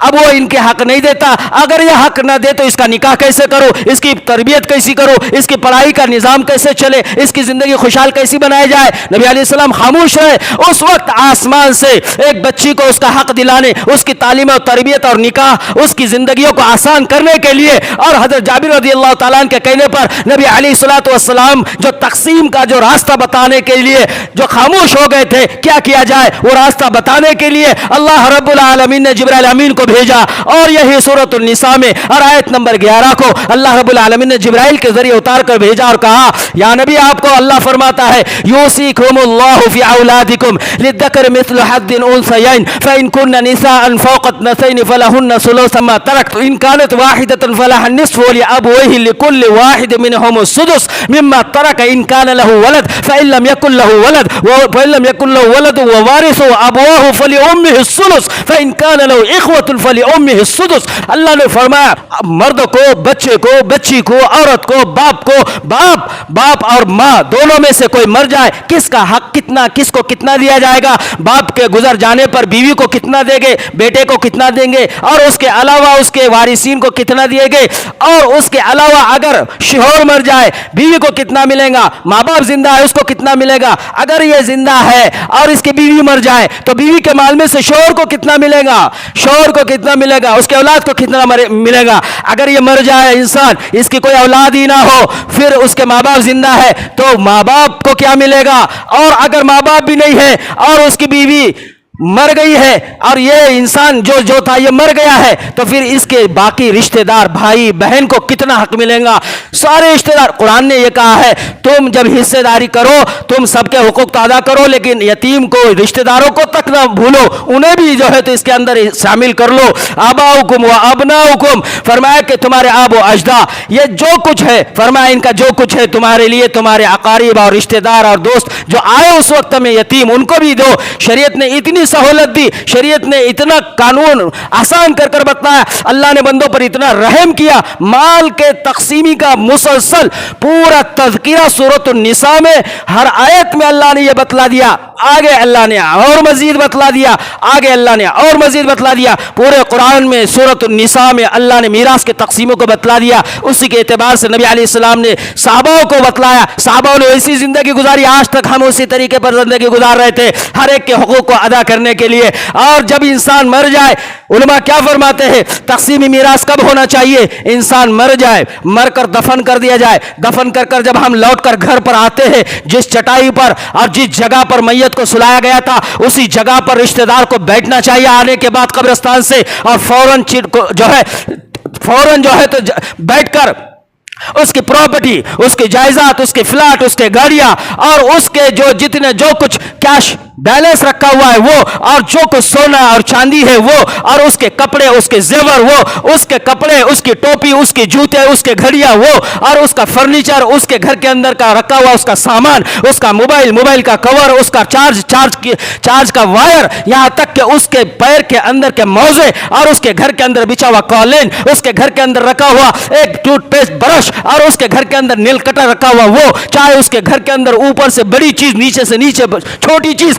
اب وہ ان کے حق نہیں دیتا، اگر یہ حق نہ دے تو اس کا نکاح کیسے کرو، اس کی تربیت کیسی کرو، اس کی پڑھائی کا نظام کیسے چلے، اس کی زندگی خوشحال کیسی بنائی جائے؟ نبی علیہ السلام خاموش رہے۔ اس وقت آسمان سے ایک بچی کو اس کا حق دلانے، اس کی تعلیم اور تربیت اور نکاح، اس کی زندگیوں کو آسان کرنے کے لیے اور حضرت جابر رضی اللہ تعالیٰ عنہ کے کہنے پر نبی علیہ الصلوۃ والسلام جو تقسیم کا جو راستہ بتانے کے لیے جو خاموش ہو گئے تھے، کیا کیا جائے وہ راستہ بتانے کے لیے اللہ رب العالمین نے جبرائیل امین کو بھیجا، اور یہی سورۃ النساء میں اور آیت نمبر 11 کو اللہ رب العالمین نے جبرائیل کے ذریعے اتار کر بھیجا اور کہا یا نبی آپ کو اللہ فرماتا ہے یوصیکم اللہ فی اولادکم للذکر مثل حظ الانثیین فإن کن نساء فوق اثنتین فلہن ثلث ما ترکت ان كانت واحدة فلها النصف ولأبويه لكل واحد منهم السدس مما ترك إن كان له ولد فإن لم يكن له ولد ووارثه أبواه فلأمه الثلث فإن كان له إخوة فلأمه السدس۔ اللہ نے فرمایا مرد کو، بچے کو، بچی کو، عورت کو، باپ اور ماں دونوں میں سے کوئی مر جائے، کس کا حق کتنا، کس کو کتنا دیا جائے گا؟ باپ کے گزر جانے پر بیوی کو کتنا دیں گے، بیٹے کو کتنا دیں گے، اور اس کے علاوہ اس کے وارثین کو کتنا دیے گے، اور اس کے علاوہ اگر شوہر مر جائے بیوی کو کتنا ملے گا، ماں باپ زندہ ہے اس کو کتنا ملے گا، اگر یہ زندہ ہے اور اس کی بیوی مر جائے تو بیوی کے مال میں سے شوہر کو کتنا ملے گا، شوہر کو کتنا ملے گا، اس کے اولاد کو کتنا ملے گا۔ اگر یہ مر جائے انسان، اس کی کوئی اولاد ہی نہ ہو، پھر اس کے ماں باپ زندہ ہے تو ماں باپ کو کیا ملے گا، اور اگر ماں باپ بھی نہیں ہے اور اس کی بیوی مر گئی ہے اور یہ انسان جو تھا یہ مر گیا ہے تو پھر اس کے باقی رشتہ دار بھائی بہن کو کتنا حق ملے گا؟ سارے رشتہ دار، قرآن نے یہ کہا ہے تم جب حصے داری کرو تم سب کے حقوق تو ادا کرو، لیکن یتیم کو، رشتہ داروں کو تک نہ بھولو، انہیں بھی جو ہے تو اس کے اندر شامل کر لو۔ آباؤکم و ابناؤکم، فرمایا کہ تمہارے آب و اجداد، یہ جو کچھ ہے، فرمایا ان کا جو کچھ ہے تمہارے لیے، تمہارے اقارب اور رشتہ دار اور دوست جو آئے اس وقت میں یتیم، ان کو بھی دو۔ شریعت نے اتنی سہولت دی، شریعت نے اتنا قانون آسان کر بتایا، اللہ نے بندوں پر اتنا رحم کیا، مال کے تقسیمی کا مسلسل پورا تذکرہ سورۃ النساء میں ہر آیت میں اللہ نے یہ بتلا دیا، آگے اللہ نے اور مزید بتلا دیا، آگے اللہ نے اور مزید بتلا دیا، پورے قرآن میں سورۃ النساء میں اللہ نے میراث کے تقسیموں کو بتلا دیا۔ اسی کے اعتبار سے نبی علیہ السلام نے صحابہ کو بتلایا، صحابہ نے ایسی زندگی گزاری، آج تک ہم اسی طریقے پر زندگی گزار رہے تھے، ہر ایک کے حقوق کو ادا کرنے کے لیے۔ اور جب انسان مر جائے، علماء کیا فرماتے ہیں تقسیمی میراث کب ہونا چاہیے؟ انسان مر جائے، مر کر دفن کر دیا جائے، دفن کر جب ہم لوٹ کر گھر پر آتے ہیں، جس چٹائی پر اور جس جگہ پر میت کو سلایا گیا تھا اسی جگہ پر رشتہ دار کو بیٹھنا چاہیے آنے کے بعد قبرستان سے، اور فوراً جو ہے تو بیٹھ کر اس کی پراپرٹی، اس کی جائیداد، اس کے فلیٹ، اس کے گاڑیاں اور اس کے جو کچھ کیش بیلنس رکھا ہوا ہے وہ، اور جو کچھ سونا اور چاندی ہے وہ، اور اس کے کپڑے، اس کے زیور وہ، اس کے کپڑے، اس کی ٹوپی، اس کے جوتے، اس کے گھڑیاں وہ، اور اس کا فرنیچر، اس کے گھر کے اندر کا رکھا ہوا اس کا سامان، اس کا موبائل کا کور، اس کا چارج کا وائر، یہاں تک کہ اس کے پیر کے اندر کے موزے اور اس کے گھر کے اندر بچھا ہوا قالین، اس کے گھر کے اندر رکھا ہوا ایک ٹوتھ پیسٹ برش، اور اس کے گھر کے اندر نیل کٹر رکھا ہوا وہ، چاہے اس کے گھر کے اندر اوپر سے بڑی چیز، نیچے سے نیچے چھوٹی چیز،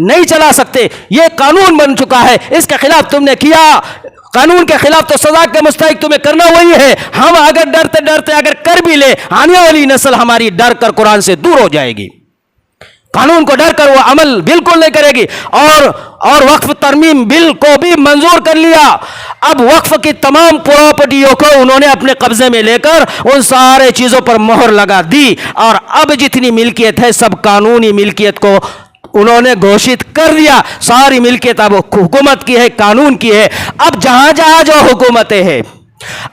نہیں چلا سکتے. یہ قانون بن چکا ہے, اس کے خلاف تم نے کیا, قانون کے خلاف تو سزا کے مستحق تمہیں کرنا وہی ہے. ہم اگر ڈرتے ڈرتے اگر کر بھی لے, آنے والی نسل ہماری ڈر کر قرآن سے دور ہو جائے گی, قانون کو ڈر کر وہ عمل بالکل نہیں کرے گی. اور وقف ترمیم بل کو بھی منظور کر لیا. اب وقف کی تمام پراپرٹیوں کو انہوں نے اپنے قبضے میں لے کر ان سارے چیزوں پر مہر لگا دی, اور اب جتنی ملکیت ہے سب قانونی ملکیت کو انہوں نے گھوشت کر دیا. ساری ملکیت اب حکومت کی ہے, قانون کی ہے. اب جہاں جہاں جو حکومتیں ہیں,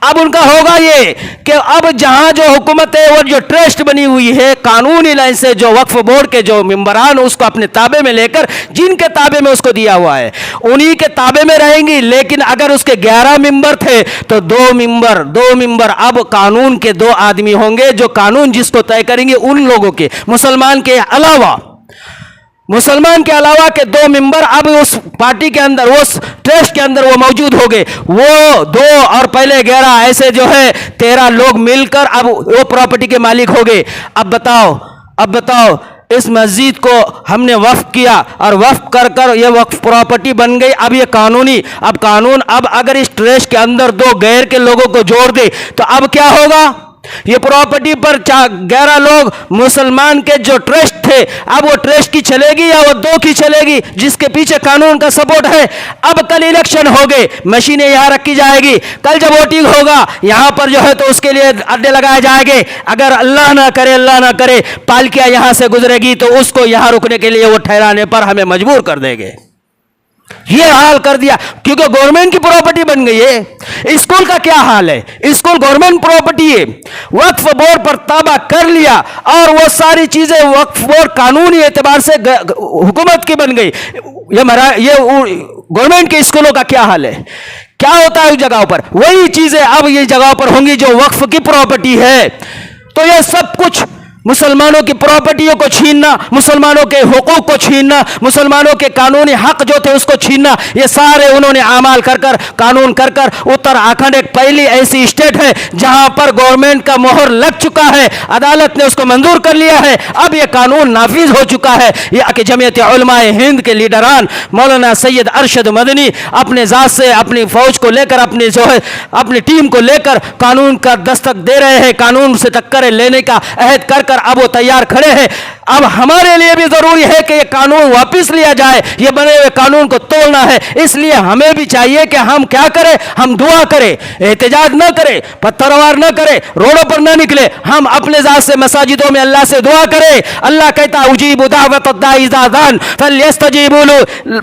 اب ان کا ہوگا یہ کہ اب جہاں جو حکومت ہے وہ جو ٹرسٹ بنی ہوئی ہے قانونی لائن سے, جو وقف بورڈ کے جو ممبران اس کو اپنے تابع میں لے کر, جن کے تابع میں اس کو دیا ہوا ہے انہی کے تابع میں رہیں گی. لیکن اگر اس کے 11 ممبر تھے تو دو ممبر اب قانون کے 2 آدمی ہوں گے, جو قانون جس کو طے کریں گے ان لوگوں کے, مسلمان کے علاوہ کے 2 ممبر اب اس پارٹی کے اندر, اس ٹرسٹ کے اندر وہ موجود ہو گئے. وہ 2 اور پہلے 11 ایسے جو ہے 13 لوگ مل کر اب وہ پراپرٹی کے مالک ہو گئے. اب بتاؤ اس مسجد کو ہم نے وقف کیا اور وقف کر یہ وقف پراپرٹی بن گئی. اب یہ قانونی, اب اگر اس ٹرسٹ کے اندر 2 غیر کے لوگوں کو جوڑ دے تو اب کیا ہوگا؟ یہ پراپرٹی پر 11 لوگ مسلمان کے جو ٹرسٹ تھے, اب وہ ٹرسٹ کی چلے گی یا وہ 2 کی چلے گی جس کے پیچھے قانون کا سپورٹ ہے. اب کل الیکشن ہو گئے, مشینیں یہاں رکھی جائے گی, کل جب ووٹنگ ہوگا یہاں پر جو ہے تو اس کے لیے اڈے لگائے جائیں گے. اگر اللہ نہ کرے پالکیاں یہاں سے گزرے گی تو اس کو یہاں رکنے کے لیے وہ ٹھہرانے پر ہمیں مجبور کر دیں گے. یہ حال کر دیا کیونکہ گورنمنٹ کی پراپرٹی بن گئی ہے. اسکول کا کیا حال ہے؟ اسکول گورنمنٹ پراپرٹی ہے, وقف بورڈ پر تابع کر لیا اور وہ ساری چیزیں وقف بورڈ قانونی اعتبار سے حکومت کی بن گئی. یہ گورنمنٹ کے اسکولوں کا کیا حال ہے؟ کیا ہوتا ہے اس جگہوں پر؟ وہی چیزیں اب یہ جگہوں پر ہوں گی جو وقف کی پراپرٹی ہے. تو یہ سب کچھ مسلمانوں کی پراپرٹیوں کو چھیننا, مسلمانوں کے حقوق کو چھیننا, مسلمانوں کے قانونی حق جو تھے اس کو چھیننا, یہ سارے انہوں نے اعمال کر کر, قانون کر کر. اتراکھنڈ ایک پہلی ایسی اسٹیٹ ہے جہاں پر گورنمنٹ کا مہر لگ چکا ہے, عدالت نے اس کو منظور کر لیا ہے, اب یہ قانون نافذ ہو چکا ہے. یہ کہ جمعیت علماء ہند کے لیڈران مولانا سید ارشد مدنی اپنے ذات سے, اپنی فوج کو لے کر, اپنی ٹیم کو لے کر قانون کا دستک دے رہے ہیں, قانون سے ٹکر لینے کا عہد کر اب وہ تیار کھڑے ہیں. اب ہمارے لیے بھی ضروری ہے کہ یہ قانون واپس لیا جائے, یہ بنے ہوئے قانون کو توڑنا ہے. اس لیے ہمیں بھی چاہیے کہ ہم کیا کریں, ہم دعا کریں, احتجاج نہ کریں, پتھروار نہ کریں, روڈوں پر نہ نکلے, ہم اپنے ذات سے مساجدوں میں اللہ سے دعا کریں. اللہ کہتا اجیب دعوت الداعی اذا دعان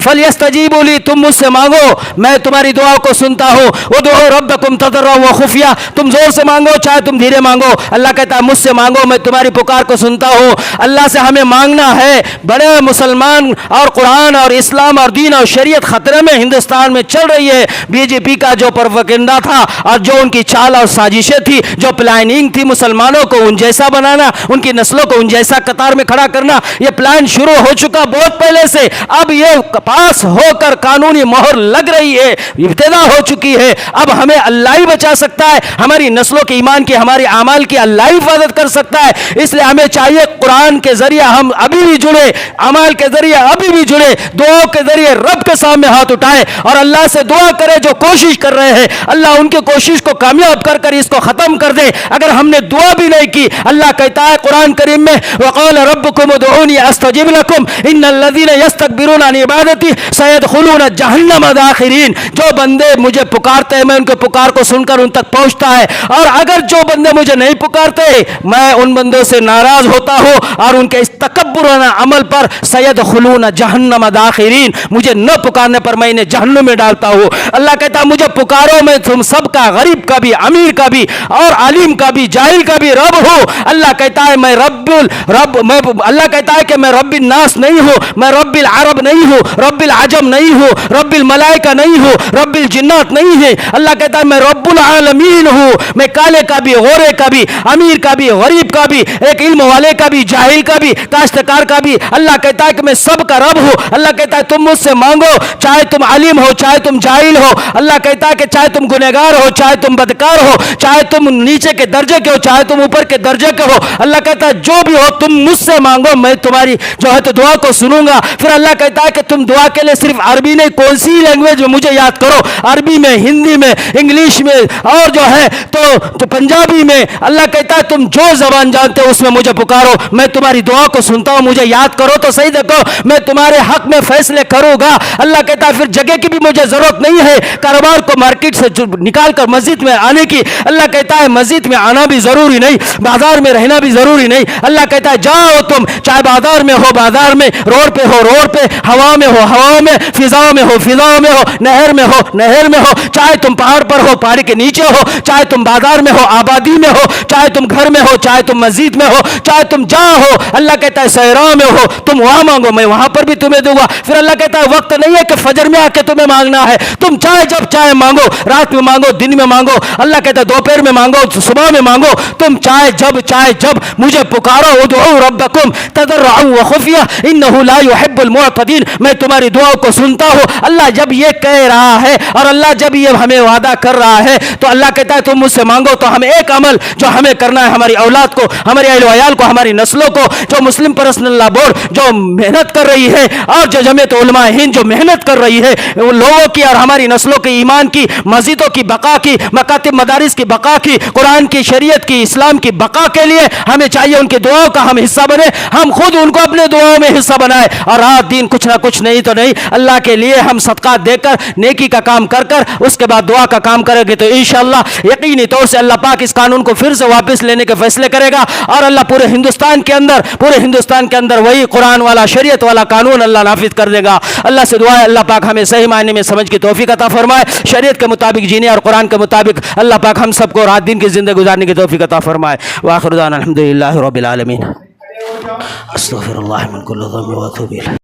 فلیستجیبوا لی, تم مجھ سے مانگو میں تمہاری دعا کو سنتا ہوں. ادعوا ربکم تضرعا وخفیا, تم زور سے مانگو چاہے تم دھیرے مانگو. اللہ کہتا مجھ سے مانگو میں تمہاری پکار کو سنتا ہوں. اللہ سے ہمیں مانگنا ہے. بڑے مسلمان اور قرآن اور اسلام اور دین اور شریعت خطرے میں ہندوستان میں چل رہی ہے. بی جے پی کا جو پروپیگنڈا تھا اور جو ان کی چال اور سازشیں تھی, جو پلاننگ تھی مسلمانوں کو ان جیسا بنانا, ان کی نسلوں کو ان جیسا قطار میں کھڑا کرنا, یہ پلان شروع ہو چکا بہت پہلے سے. اب یہ پاس ہو کر قانونی مہر لگ رہی ہے, ابتدا ہو چکی ہے. اب ہمیں اللہ ہی بچا سکتا ہے, ہماری نسلوں کے ایمان کی, ہماری اعمال کی اللہ ہی حفاظت کر سکتا ہے. اس لیے ہمیں چاہیے قرآن کے ذریعے ہم ابھی بھی جڑے, اعمال کے ذریعے ابھی بھی جڑے, دعاؤں کے ذریعے رب کے سامنے ہاتھ اٹھائے اور اللہ سے دعا کرے. جو کوشش کر رہے ہیں اللہ ان کی کوشش کو کامیاب کر کر اس کو ختم کر دے. اگر ہم نے دعا بھی نہیں کی, اللہ کہتا ہے قرآن کریم میں وقال ربکم ادعونی استجب لکم ان الذین یستکبرون عن عبادتی سیدخلون جہنم داخرین. جو بندے مجھے پکارتے ہیں میں ان کے پکار کو سن کر ان تک پہنچتا ہے, اور اگر جو بندے مجھے نہیں پکارتے میں ان بندوں سے ناراض ہوتا ہوں اور ان کے اس تکبرانہ عمل پر سیدخلون جہنم داخرین, مجھے نہ پکارنے پر میں انہیں جہنم میں ڈالتا ہوں. اللہ کہتا ہے مجھے پکارو, میں تم سب کا, غریب کا بھی, امیر کا بھی, اور عالم کا بھی, جاہل کا بھی رب ہوں. اللہ کہتا ہے میں اللہ کہتا ہے کہ میں رب الناس نہیں ہوں, میں رب العرب نہیں ہوں, رب العجم نہیں ہوں, رب الملائکہ نہیں ہوں, رب الجنات نہیں ہے. اللہ کہتا ہے میں رب العالمین ہوں, میں کالے کا بھی, غورے کا بھی, امیر کا بھی, غریب کا بھی, ایک علم والے کا بھی, جاہل کا بھی, کاشتکار کا بھی. اللہ کہتا ہے کہ میں سب کا رب ہوں. اللہ کہتا ہے تم مجھ سے مانگو, چاہے تم عالم ہو, چاہے تم جاہل ہو. اللہ کہتا ہے کہ چاہے تم گنہگار ہو, چاہے تم بدکار ہو, چاہے تم نیچے کے درجے کے ہو, چاہے تم اوپر کے درجے کے ہو. اللہ کہتا ہے جو بھی ہو تم مجھ سے مانگو, میں تمہاری جو ہے تو دعا کو سنوں گا. پھر اللہ کہتا ہے کہ تم دعا کے لیے صرف عربی نہیں, کون سی لینگویج میں مجھے یاد کرو, عربی میں, ہندی میں, انگلش میں, اور جو ہے تو پنجابی میں. اللہ کہتا ہے تم جو زبان جانتے ہو اس میں مجھے پکارو, میں تمہاری دعا کو سنتا ہوں. مجھے یاد کرو تو صحیح, دیکھو میں تمہارے حق میں فیصلے کروں گا. اللہ کہتا ہے پھر جگہ کی بھی مجھے ضرورت نہیں ہے, کاروبار کو مارکیٹ سے نکال کر مسجد میں آنے کی. اللہ کہتا ہے مسجد میں آنا بھی ضروری نہیں, بازار میں رہنا بھی ضروری نہیں. اللہ کہتا ہے جاؤ تم, چاہے بازار میں ہو بازار میں, روڈ پہ ہو روڈ پہ, ہوا میں ہو ہوا میں, فضاؤں میں ہو فضاؤں میں ہو, نہر میں ہو نہر میں ہو, چاہے تم پہاڑ پر ہو پہاڑ کے نیچے ہو, چاہے تم بازار میں ہو آبادی میں ہو, چاہے تم گھر میں ہو, چاہے تم مسجد میں ہو, چاہے تم جہاں ہو. اللہ کہتا ہے صحرا میں ہو تم وہاں مانگو, میں وہاں پر بھی تمہیں دوں گا. پھر اللہ کہتا ہے وقت نہیں ہے کہ فجر میں آ کے تمہیں مانگنا ہے, تم چاہے جب چاہے مانگو, رات میں مانگو, دن میں مانگو. اللہ کہتا ہے دوپہر میں مانگو, صبح میں مانگو, تم چاہے جب مجھے پکارو. ادعوا ربکم تضرعا وخفیہ انہ لا يحب المعتدین, میں تمہاری دعاؤں کو سنتا ہوں. اللہ جب یہ کہہ رہا ہے اور اللہ جب یہ ہمیں وعدہ کر رہا ہے تو اللہ کہتا ہے تم مجھ سے مانگو. تو ہم ایک عمل جو ہمیں کرنا ہے, ہماری اولاد کو, ہمارے اہل و عیال کو, ہماری نسلوں کو, جو مسلم پرسنل لا بورڈ جو محنت کر رہی ہے اور جو جمعیت علماء ہند جو محنت کر رہی ہے, ان لوگوں کی اور ہماری نسلوں کے ایمان کی, مسجدوں کی بقا کی, مکاتب مدارس کی بقا کی, قرآن کی, شریعت کی, اسلام کی بقا کے لیے ہمیں چاہیے ان کی دعاؤں کا ہم حصہ بنے, ہم خود ان کو اپنے دعاؤں میں حصہ بنائے. اور رات دن کچھ نہ کچھ نہیں تو نہیں, اللہ کے لیے ہم صدقات دے کر, نیکی کا کام کر کر, اس کے بعد دعا کا کام کریں گے تو انشاءاللہ یقینی طور سے اللہ پاک اس قانون کو پھر سے واپس لینے کے فیصلے کرے گا. اور اللہ پورے ہندوستان کے اندر وہی قرآن والا, شریعت والا قانون اللہ نافذ کر دے گا. اللہ سے دعا ہے اللہ پاک ہمیں صحیح معنی میں سمجھ کی توفیق عطا فرمائے, شریعت کے مطابق جینے اور قرآن کے مطابق اللہ پاک ہم سب کو رات دن کی زندگی گزارنے کی توفیق عطا فرمائے. وآخر دعوانا الحمدللہ رب العالمین. استغفر اللہ من کل ذنب واتوب الیہ.